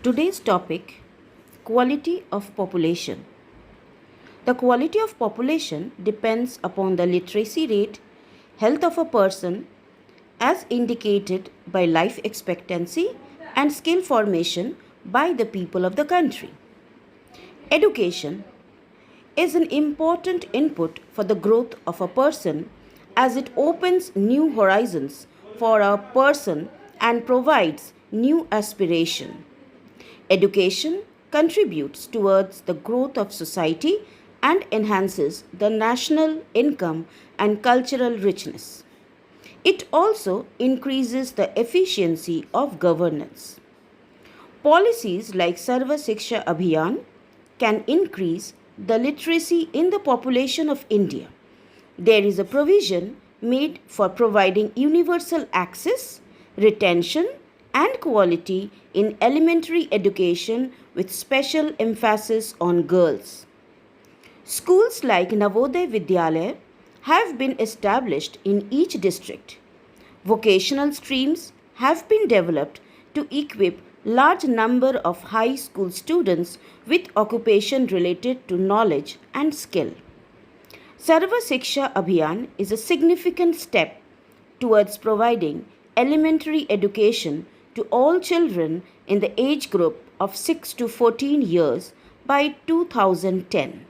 Today's topic: quality of population. The quality of population depends upon the literacy rate, health of a person as indicated by life expectancy and skill formation by the people of the country. Education is an important input for the growth of a person as it opens new horizons for a person and provides new aspiration. Education contributes towards the growth of society and enhances the national income and cultural richness. It also increases the efficiency of governance. Policies like Sarva Shiksha Abhiyan can increase the literacy in the population of India. There is a provision made for providing universal access, retention, and quality in elementary education with special emphasis on girls. Schools like Navodaya Vidyalaya have been established in each district. Vocational streams have been developed to equip large number of high school students with occupation related to knowledge and skill. Sarva Shiksha Abhiyan is a significant step towards providing elementary education to all children in the age group of 6 to 14 years by 2010.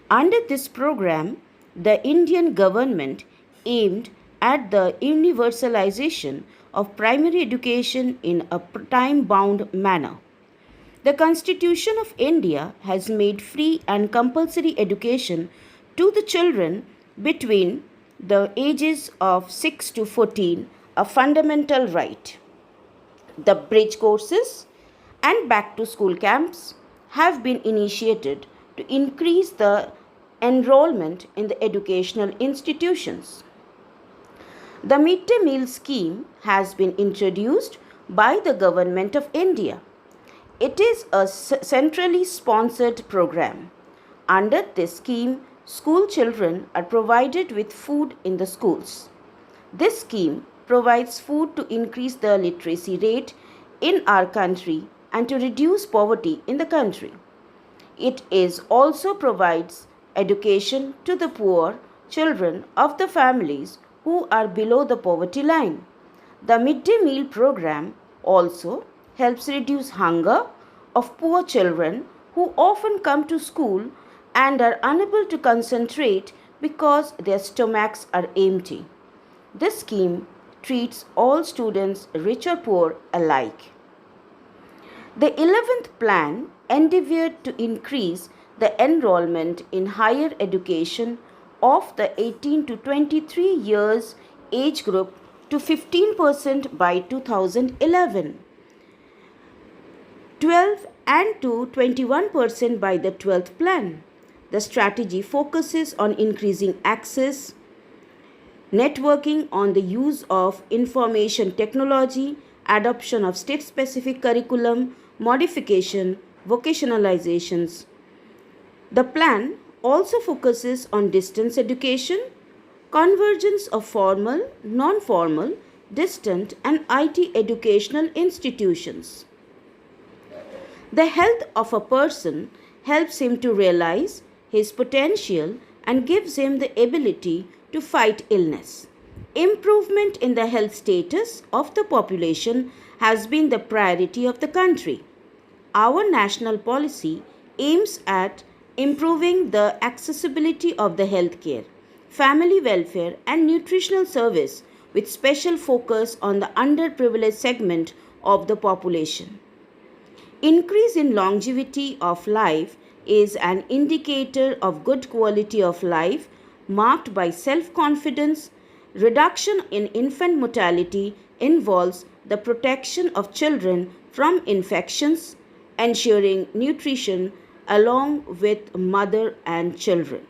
Under this program, the Indian government aimed at the universalization of primary education in a time-bound manner. The Constitution of India has made free and compulsory education to the children between the ages of 6 to 14 a fundamental right. The bridge courses and back to school camps have been initiated to increase the enrollment in the educational institutions. The midday meal scheme has been introduced by the Government of India. It is a centrally sponsored program. Under this scheme, school children are provided with food in the schools. This scheme provides food to increase the literacy rate in our country and to reduce poverty in the country. It is also provides education to the poor children of the families who are below the poverty line. The midday meal program also helps reduce hunger of poor children who often come to school and are unable to concentrate because their stomachs are empty. This scheme treats all students, rich or poor, alike. The 11th plan endeavored to increase the enrollment in higher education of the 18 to 23 years age group to 15% by 2011, 12 and to 21% by the 12th plan. The strategy focuses on increasing access, networking on the use of information technology, adoption of state-specific curriculum, modification, vocationalizations. The plan also focuses on distance education, convergence of formal, non-formal, distant and IT educational institutions. The health of a person helps him to realize his potential and gives him the ability to fight illness. Improvement in the health status of the population has been the priority of the country. Our national policy aims at improving the accessibility of the healthcare, family welfare and nutritional service with special focus on the underprivileged segment of the population. Increase in longevity of life is an indicator of good quality of life marked by self-confidence. Reduction in infant mortality involves the protection of children from infections, ensuring nutrition along with mother and children.